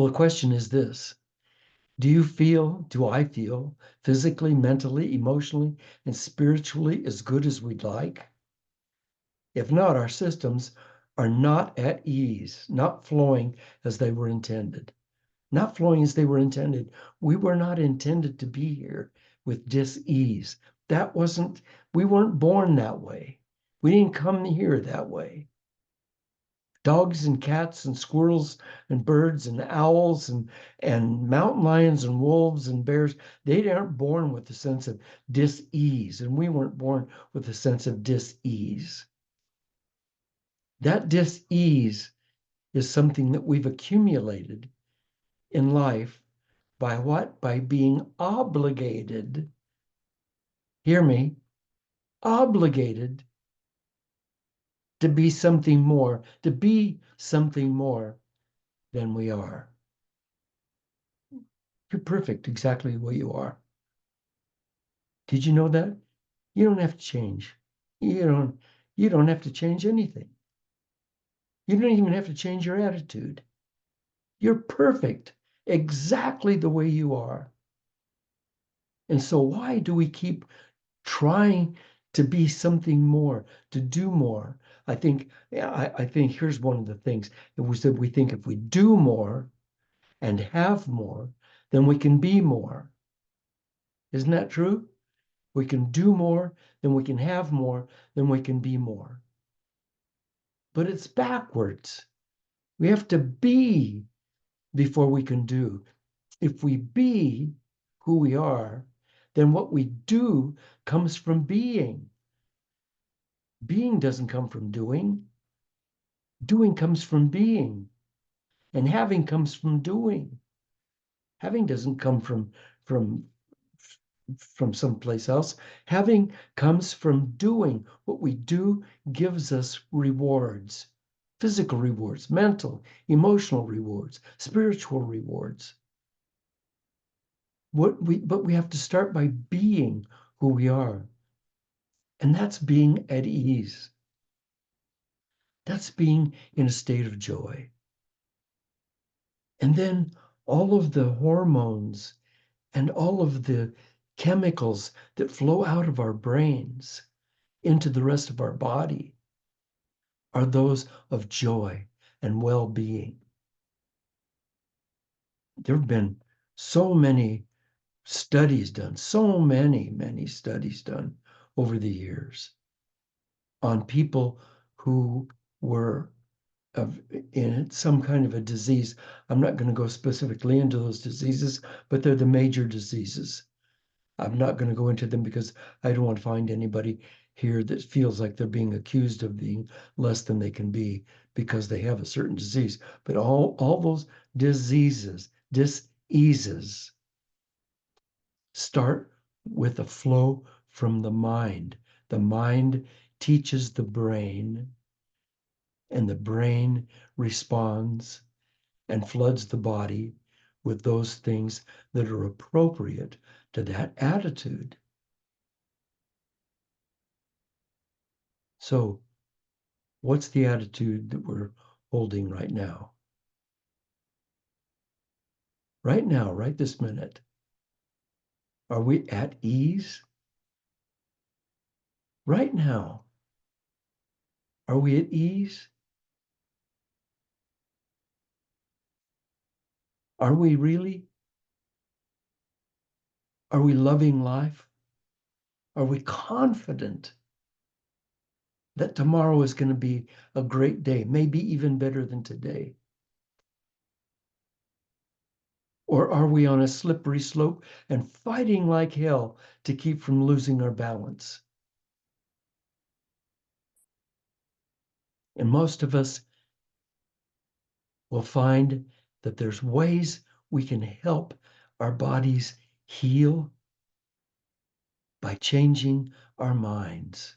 Well, the question is this. Do I feel physically, mentally, emotionally, and spiritually as good as we'd like? If not, our systems are not at ease, not flowing as they were intended. Not flowing as they were intended. We were not intended to be here with dis-ease. We weren't born that way. We didn't come here that way. Dogs and cats and squirrels and birds and owls and mountain lions and wolves and bears, they aren't born with a sense of dis-ease, and we weren't born with a sense of dis-ease. That dis-ease is something that we've accumulated in life by what? By being obligated, hear me, obligated to be something more, than we are. You're perfect exactly the way you are. Did you know that? You don't have to change. You don't have to change anything. You don't even have to change your attitude. You're perfect exactly the way you are. And so why do we keep trying to be something more, to do more? I think here's one of the things. It was that we think if we do more and have more, then we can be more. Isn't that true? We can do more, then we can have more, then we can be more. But it's backwards. We have to be before we can do. If we be who we are, then what we do comes from being. Being doesn't come from doing. Doing comes from being. And having comes from doing. Having doesn't come from from someplace else. Having comes from doing. What we do gives us rewards, physical rewards, mental, emotional rewards, spiritual rewards. But we have to start by being who we are. And that's being at ease. That's being in a state of joy. And then all of the hormones and all of the chemicals that flow out of our brains into the rest of our body are those of joy and well-being. There have been so many studies done, many studies done over the years on people who were in some kind of a disease. I'm not going to go specifically into those diseases, but they're the major diseases. I'm not going to go into them because I don't want to find anybody here that feels like they're being accused of being less than they can be because they have a certain disease. But all those diseases, diseases, start with a flow from the mind. The mind teaches the brain, and the brain responds and floods the body with those things that are appropriate to that attitude. So, what's the attitude that we're holding right now? Right now, right this minute. Are we at ease? Right now. Are we at ease? Are we really? Are we loving life? Are we confident that tomorrow is going to be a great day, maybe even better than today? Or are we on a slippery slope and fighting like hell to keep from losing our balance? And most of us will find that there's ways we can help our bodies heal by changing our minds.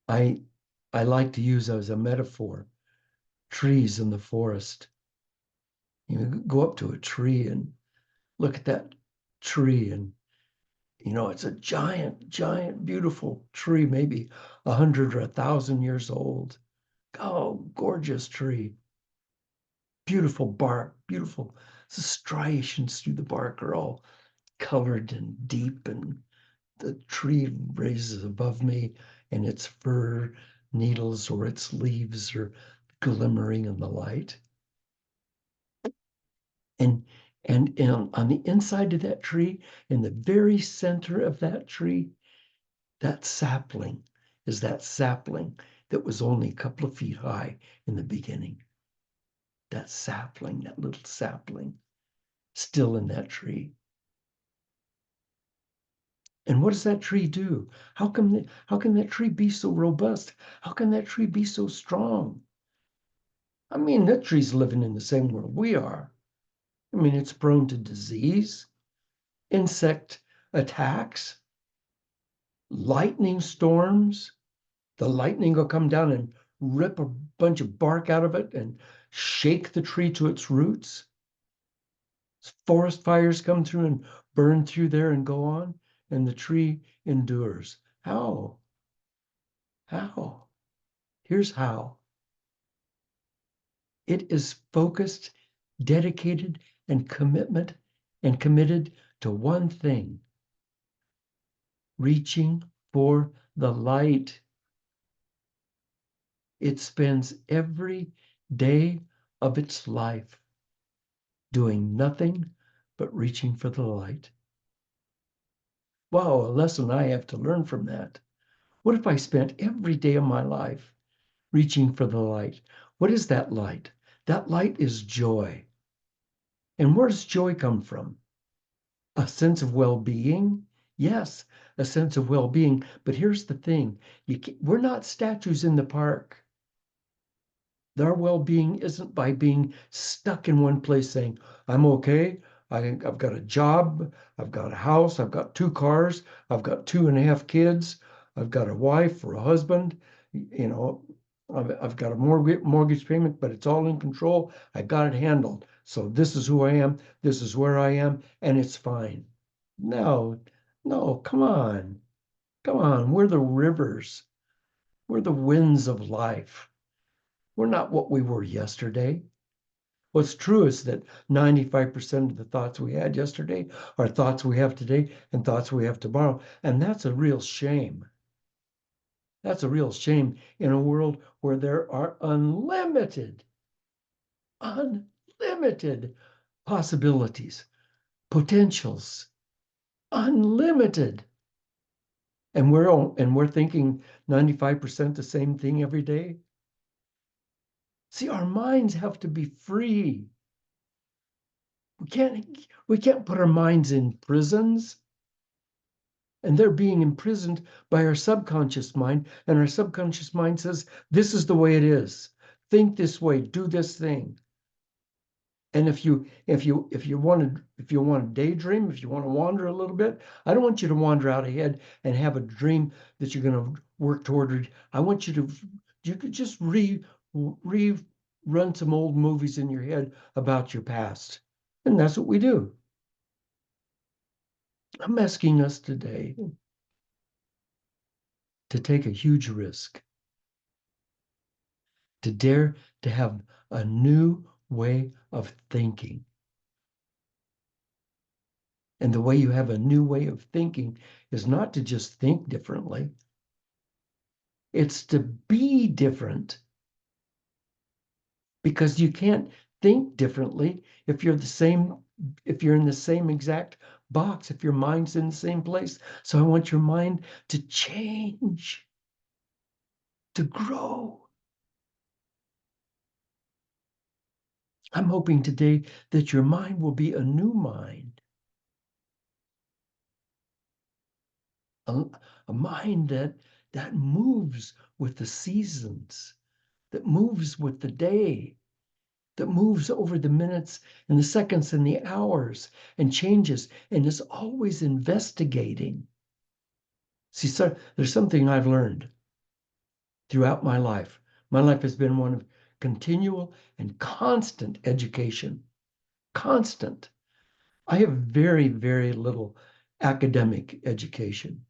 I like to use as a metaphor trees in the forest. You go up to a tree and look at that tree, and It's a giant, giant, beautiful tree, maybe 100 or 1,000 years old. Oh, gorgeous tree. Beautiful bark, beautiful. The striations through the bark are all colored and deep, and the tree raises above me, and its fir needles or its leaves are glimmering in the light. And on the inside of that tree, in the very center of that tree, that sapling is that sapling that was only a couple of feet high in the beginning. That sapling, that little sapling, still in that tree. And what does that tree do? How can that tree be so robust? How can that tree be so strong? I mean, that tree's living in the same world we are. I mean, it's prone to disease, insect attacks, lightning storms. The lightning will come down and rip a bunch of bark out of it and shake the tree to its roots. Forest fires come through and burn through there and go on, and the tree endures. How? How? Here's how. It is focused, dedicated, and committed to one thing: reaching for the light. It spends every day of its life doing nothing but reaching for the light. Wow, a lesson I have to learn from that. What if I spent every day of my life reaching for the light? What is that light? That light is joy. And where does joy come from? A sense of well-being? Yes, a sense of well-being. But here's the thing. We're not statues in the park. Our well-being isn't by being stuck in one place saying, I'm okay. I've got a job. I've got a house. I've got 2 cars. I've got 2.5 kids. I've got a wife or a husband. You know, I've got a mortgage payment, but it's all in control. I got it handled. So this is who I am. This is where I am, and it's fine. No, no, come on. Come on. We're the rivers. We're the winds of life. We're not what we were yesterday. What's true is that 95% of the thoughts we had yesterday are thoughts we have today and thoughts we have tomorrow. And that's a real shame. That's a real shame in a world where there are unlimited possibilities, potentials, unlimited. And we're thinking 95% the same thing every day. See, our minds have to be free. We can't put our minds in prisons. And they're being imprisoned by our subconscious mind. And our subconscious mind says, this is the way it is. Think this way, do this thing. And if you want to daydream, if you want to wander a little bit, I don't want you to wander out ahead and have a dream that you're going to work toward. I want you could just run some old movies in your head about your past. And that's what we do. I'm asking us today to take a huge risk, to dare to have a new way of thinking. And the way you have a new way of thinking is not to just think differently, it's to be different. Because you can't think differently if you're in the same exact box, if your mind's in the same place. So I want your mind to change, to grow. I'm hoping today that your mind will be a new mind, a, a mind that moves with the seasons, that moves with the day, that moves over the minutes and the seconds and the hours and changes and is always investigating. See, so there's something I've learned throughout my life. My life has been one of continual and constant education. Constant. I have very, very little academic education.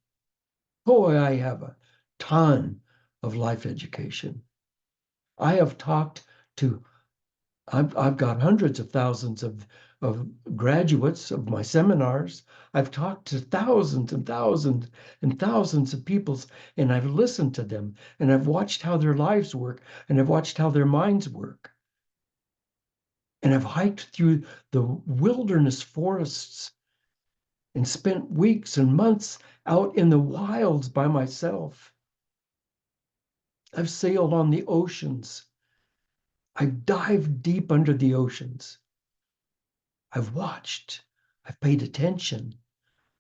Boy, I have a ton of life education. I have talked to, I've got hundreds of thousands of graduates of my seminars. I've talked to thousands and thousands and thousands of people, and I've listened to them, and I've watched how their lives work, and I've watched how their minds work. And I've hiked through the wilderness forests and spent weeks and months out in the wilds by myself. I've sailed on the oceans. I've dived deep under the oceans. I've watched. I've paid attention.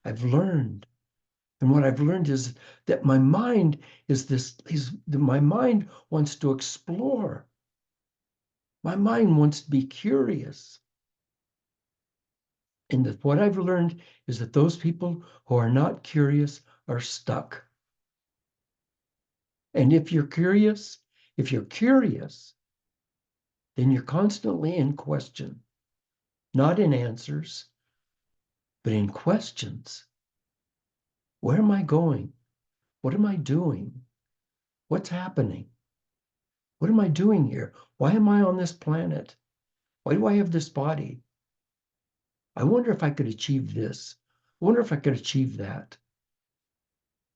I've learned. And what I've learned is that my mind my mind wants to explore. My mind wants to be curious. And that what I've learned is that those people who are not curious are stuck. And if you're curious, then you're constantly in question, not in answers, but in questions. Where am I going? What am I doing? What's happening? What am I doing here? Why am I on this planet? Why do I have this body? I wonder if I could achieve this. I wonder if I could achieve that.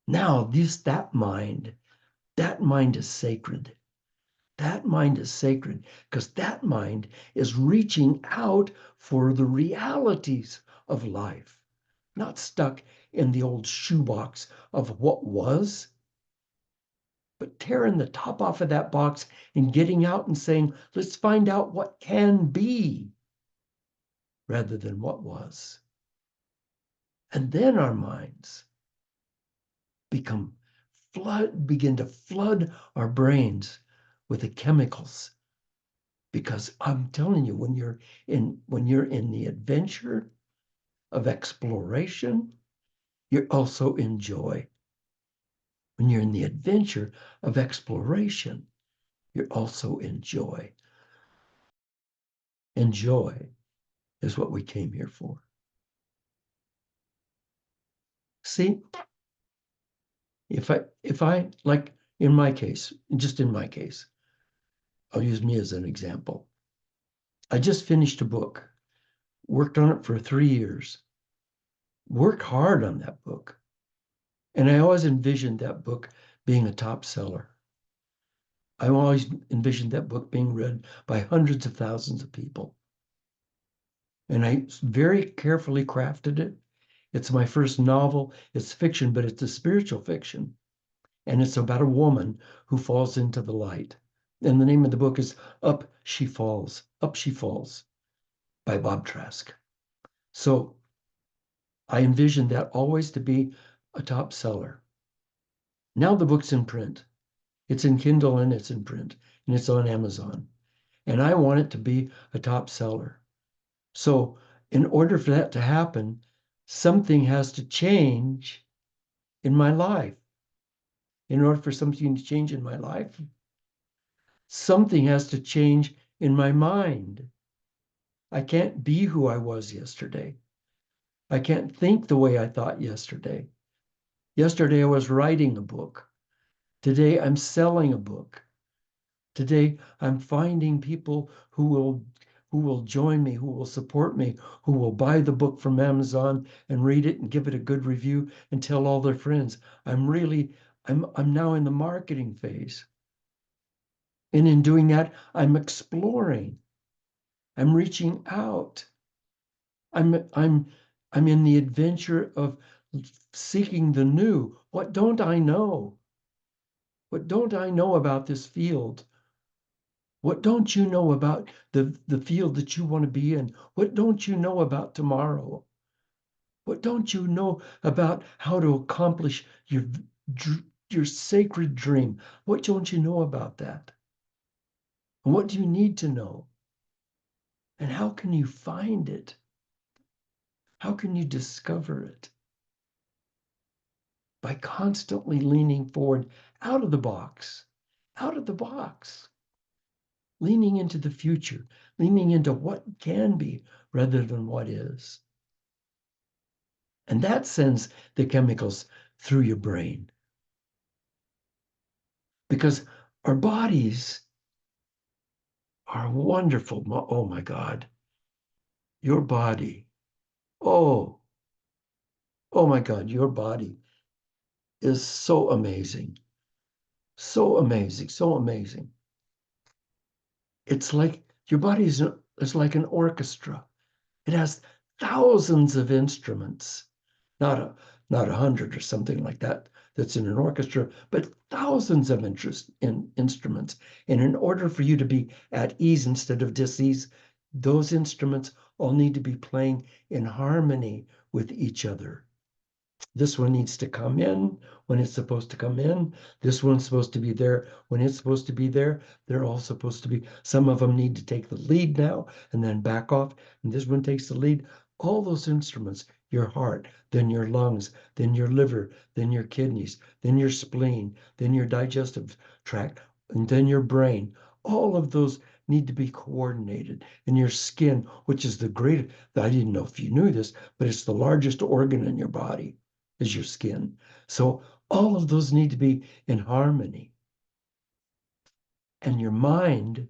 Now, that mind is sacred. That mind is sacred because that mind is reaching out for the realities of life, not stuck in the old shoebox of what was, but tearing the top off of that box and getting out and saying, let's find out what can be rather than what was. And then our minds begin to flood our brains with the chemicals. Because I'm telling you, when you're in the adventure of exploration, you're also in joy. When you're in the adventure of exploration, you're also in joy. And joy is what we came here for. See, if I like in my case, just in my case, I'll use me as an example. I just finished a book, worked on it for 3 years, worked hard on that book. And I always envisioned that book being a top seller. I always envisioned that book being read by hundreds of thousands of people. And I very carefully crafted it. It's my first novel. It's fiction, but it's a spiritual fiction. And it's about a woman who falls into the light. And the name of the book is Up She Falls by Bob Trask. So I envisioned that always to be a top seller. Now the book's in print. It's in Kindle and it's in print and it's on Amazon. And I want it to be a top seller. So in order for that to happen, something has to change in my life. In order for something to change in my life, something has to change in my mind. I can't be who I was yesterday. I can't think the way I thought yesterday. Yesterday I was writing a book. Today I'm selling a book. Today I'm finding people who will join me, who will support me, who will buy the book from Amazon and read it and give it a good review and tell all their friends. I'm now in the marketing phase. And in doing that, I'm exploring. I'm reaching out. I'm in the adventure of seeking the new. What don't I know? What don't I know about this field? What don't you know about the field that you want to be in? What don't you know about tomorrow? What don't you know about how to accomplish your sacred dream? What don't you know about that? And what do you need to know? And how can you find it? How can you discover it? By constantly leaning forward out of the box, out of the box, leaning into the future, leaning into what can be rather than what is. And that sends the chemicals through your brain. Because our bodies are wonderful. Oh my God. Your body. Oh, oh my God, your body is so amazing. So amazing. So amazing. It's like your body is like an orchestra. It has thousands of instruments, not a not 100 or something like that that's in an orchestra, but thousands of instruments. And in order for you to be at ease instead of dis-ease, those instruments all need to be playing in harmony with each other. This one needs to come in when it's supposed to come in. This one's supposed to be there when it's supposed to be there. They're all supposed to be, some of them need to take the lead now and then back off. And this one takes the lead. All those instruments, your heart, then your lungs, then your liver, then your kidneys, then your spleen, then your digestive tract, and then your brain. All of those need to be coordinated. And your skin, which is the greatest, I didn't know if you knew this, but it's the largest organ in your body is your skin. So all of those need to be in harmony. And your mind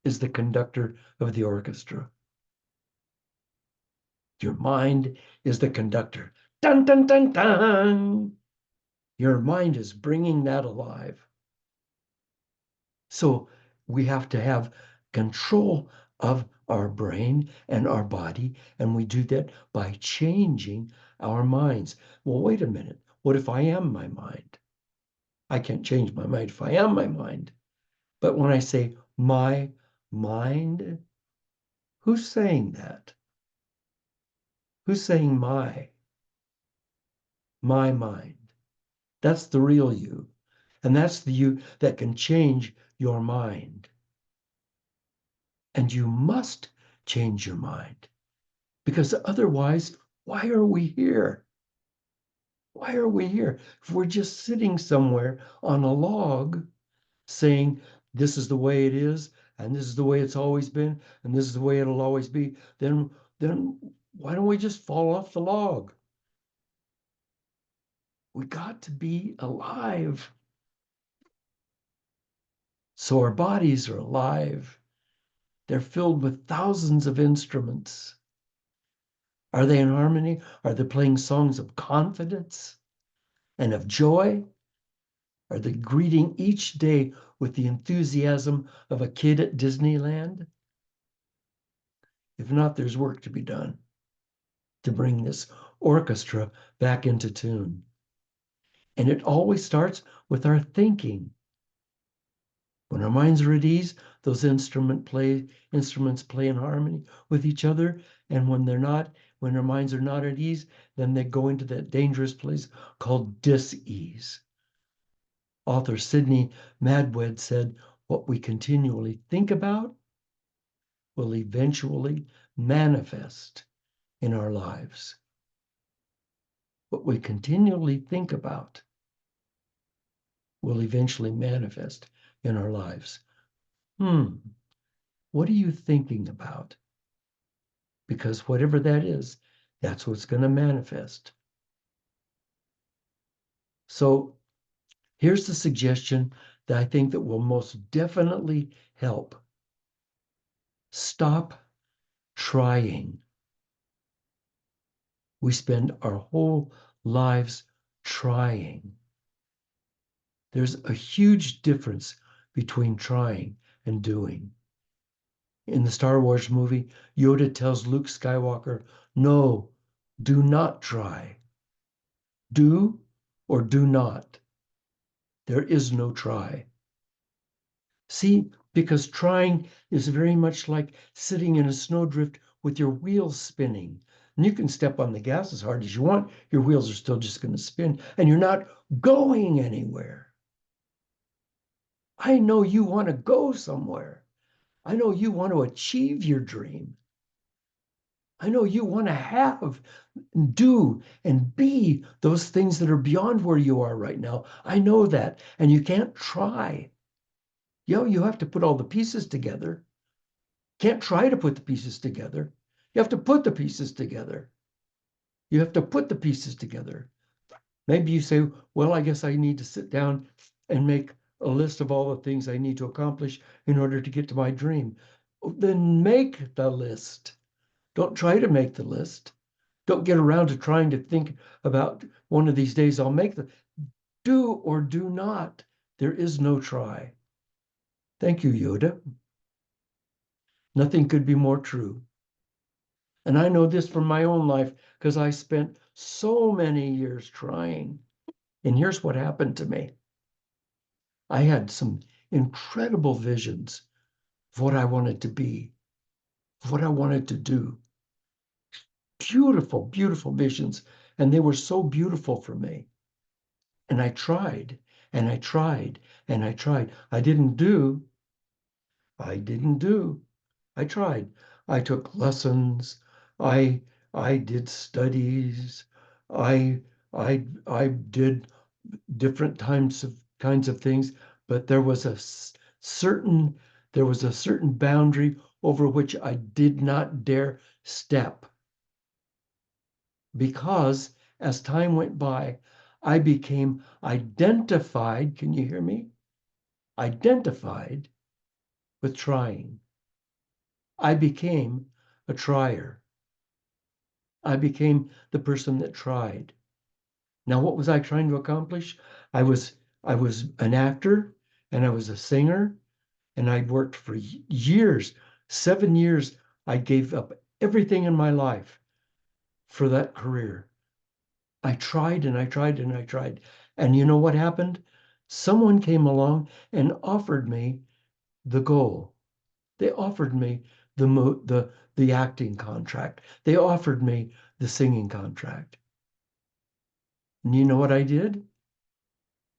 is the conductor of the orchestra. Your mind is the conductor. Dun, dun, dun, dun. Your mind is bringing that alive. So we have to have control of our brain and our body, and we do that by changing our minds. Well, wait a minute. What if I am my mind? I can't change my mind if I am my mind. But when I say my mind, who's saying that? Who's saying my mind? That's the real you. And that's the you that can change your mind. And you must change your mind because otherwise, why are we here? Why are we here? If we're just sitting somewhere on a log saying, this is the way it is, and this is the way it's always been, and this is the way it'll always be, then why don't we just fall off the log? We got to be alive. So our bodies are alive. They're filled with thousands of instruments. Are they in harmony? Are they playing songs of confidence and of joy? Are they greeting each day with the enthusiasm of a kid at Disneyland? If not, there's work to be done to bring this orchestra back into tune. And it always starts with our thinking. When our minds are at ease, those instruments play in harmony with each other. And when they're not, when our minds are not at ease, then they go into that dangerous place called dis-ease. Author Sidney Madwed said, what we continually think about will eventually manifest in our lives. What we continually think about will eventually manifest in our lives. What are you thinking about? Because whatever that is, that's what's going to manifest. So here's the suggestion that I think that will most definitely help. Stop trying. We spend our whole lives trying. There's a huge difference between trying and doing. In the Star Wars movie, Yoda tells Luke Skywalker, no, do not try. Do or do not. There is no try. See, because trying is very much like sitting in a snowdrift with your wheels spinning. And you can step on the gas as hard as you want. Your wheels are still just going to spin and you're not going anywhere. I know you want to go somewhere. I know you want to achieve your dream. I know you want to have, do, and be those things that are beyond where you are right now. I know that. And you can't try. You have to put all the pieces together. Can't try to put the pieces together. You have to put the pieces together. You have to put the pieces together. Maybe you say, well, I guess I need to sit down and make a list of all the things I need to accomplish in order to get to my dream. Then make the list. Don't try to make the list. Don't get around to trying to think about one of these days I'll make the do or do not. There is no try. Thank you, Yoda. Nothing could be more true. And I know this from my own life because I spent so many years trying. And here's what happened to me. I had some incredible visions of what I wanted to be, of what I wanted to do. Beautiful, beautiful visions. And they were so beautiful for me. And I tried and I tried and I tried. I didn't do. I tried. I took lessons. I I did studies. I I did different kinds of things, but certain there was a certain boundary over which I did not dare step because as time went by, I became identified. Can you hear me? Identified with trying. I became a trier. I became the person that tried. Now, what was I trying to accomplish? I was I was an actor and I was a singer and I'd worked for years, 7 years. I gave up everything in my life for that career. I tried and I tried and I tried. And you know what happened? Someone came along and offered me the goal. They offered me the acting contract. They offered me the singing contract. And you know what I did?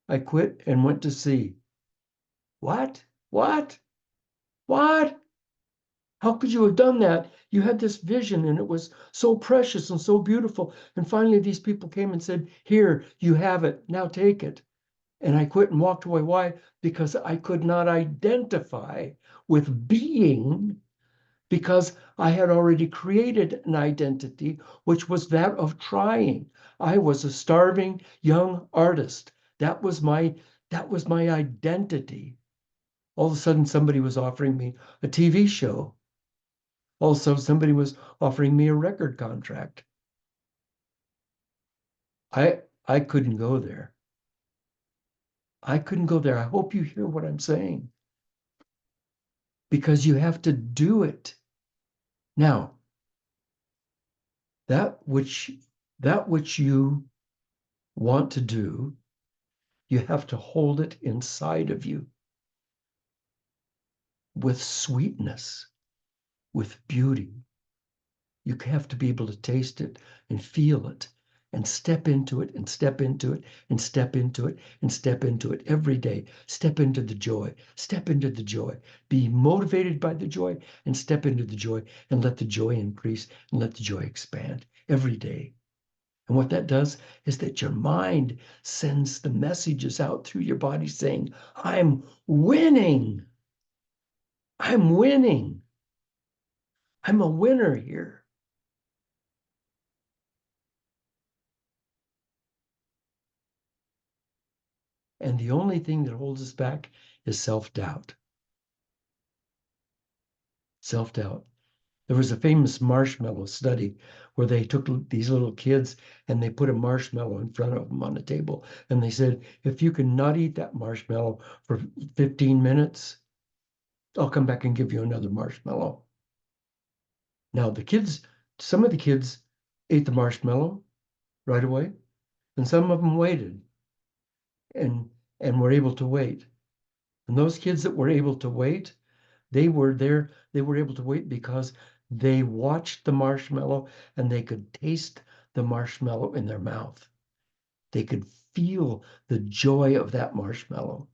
I quit and went to sea. What? What? What? How could you have done that? You had this vision and it was so precious and so beautiful. And finally, these people came and said, here, you have it. Now take it. And I quit and walked away. Why? Because I could not identify with being, because I had already created an identity, which was that of trying. I was a starving young artist. That was my identity. All of a sudden, somebody was offering me a TV show. Also, somebody was offering me a record contract. I couldn't go there. I couldn't go there. I hope you hear what I'm saying. Because you have to do it. Now, that which that which you want to do, you have to hold it inside of you with sweetness, with beauty. You have to be able to taste it and feel it and step into it and step into it and step into it and step into it every day. Step into the joy. Step into the joy. Be motivated by the joy and step into the joy and let the joy increase and let the joy expand every day. And what that does is that your mind sends the messages out through your body saying, I'm winning. I'm winning. I'm a winner here. And the only thing that holds us back is self-doubt. Self-doubt. There was a famous marshmallow study where they took these little kids and they put a marshmallow in front of them on a table. And they said, if you can not eat that marshmallow for 15 minutes, I'll come back and give you another marshmallow. Now, some of the kids ate the marshmallow right away, and some of them waited and were able to wait. And those kids that were able to wait, they were able to wait because they watched the marshmallow and they could taste the marshmallow in their mouth. They could feel the joy of that marshmallow.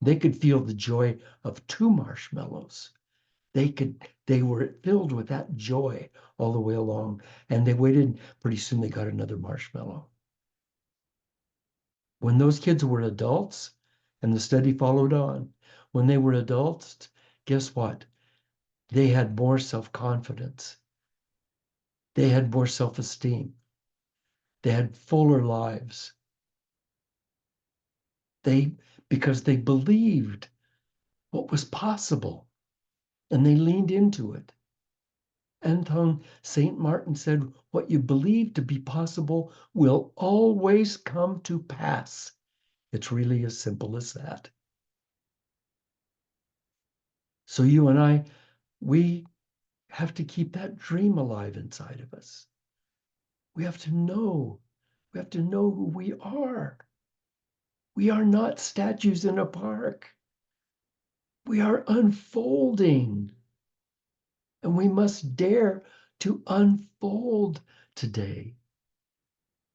They could feel the joy of two marshmallows. They were filled with that joy all the way along. And they waited, pretty soon they got another marshmallow. When those kids were adults, and the study followed on, when they were adults, guess what? They had more self-confidence. They had more self-esteem. They had fuller lives. Because they believed what was possible and they leaned into it. Anton St. Martin said, what you believe to be possible will always come to pass. It's really as simple as that. So you and I, we have to keep that dream alive inside of us. We have to know. We have to know who we are. We are not statues in a park. We are unfolding. And we must dare to unfold today.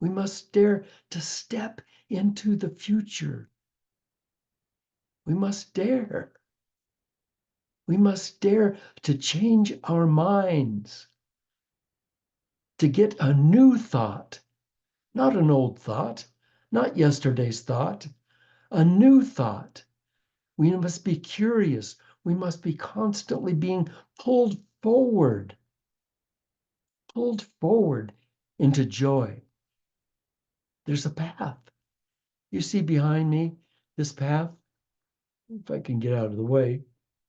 We must dare to step into the future. We must dare. We must dare to change our minds, to get a new thought, not an old thought, not yesterday's thought, a new thought. We must be curious. We must be constantly being pulled forward into joy. There's a path. You see behind me, this path, if I can get out of the way,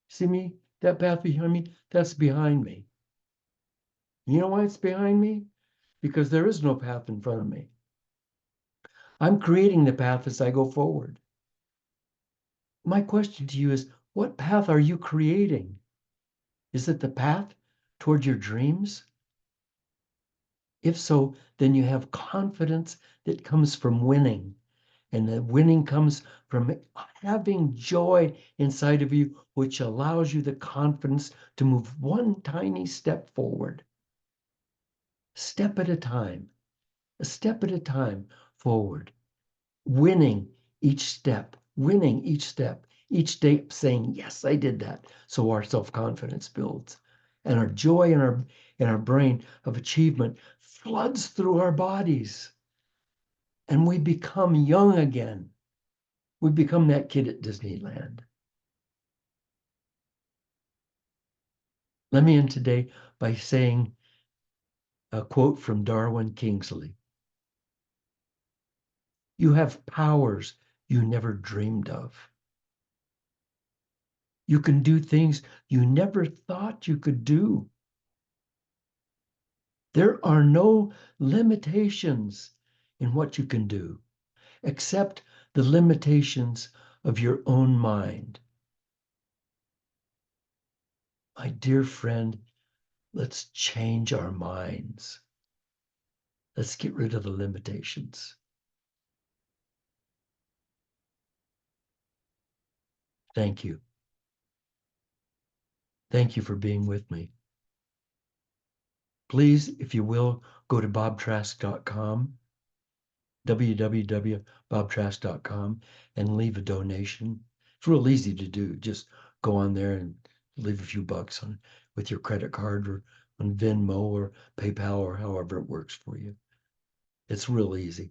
see me, that path behind me, that's behind me. You know why it's behind me? Because there is no path in front of me. I'm creating the path as I go forward. My question to you is, what path are you creating? Is it the path toward your dreams? If so, then you have confidence that comes from winning. And the winning comes from having joy inside of you, which allows you the confidence to move one tiny step forward. Step at a time, a step at a time forward, winning winning each day saying, yes, I did that. So our self-confidence builds. And our joy in our brain of achievement floods through our bodies. And we become young again. We become that kid at Disneyland. Let me end today by saying a quote from Darwin Kingsley. You have powers you never dreamed of. You can do things you never thought you could do. There are no limitations in what you can do, except the limitations of your own mind. My dear friend, let's change our minds. Let's get rid of the limitations. Thank you. Thank you for being with me. Please, if you will, go to bobtrask.com, www.bobtrask.com, and leave a donation. It's real easy to do. Just go on there and leave a few bucks on with your credit card or on Venmo or PayPal or however it works for you. It's real easy.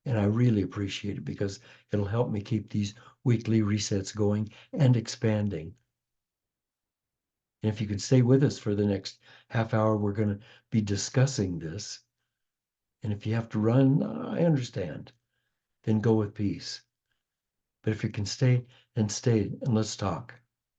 And I really appreciate it because it'll help me keep these weekly resets going and expanding. And if you could stay with us for the next half hour, we're going to be discussing this. And if you have to run, I understand. Then go with peace. But if you can stay, then stay and let's talk.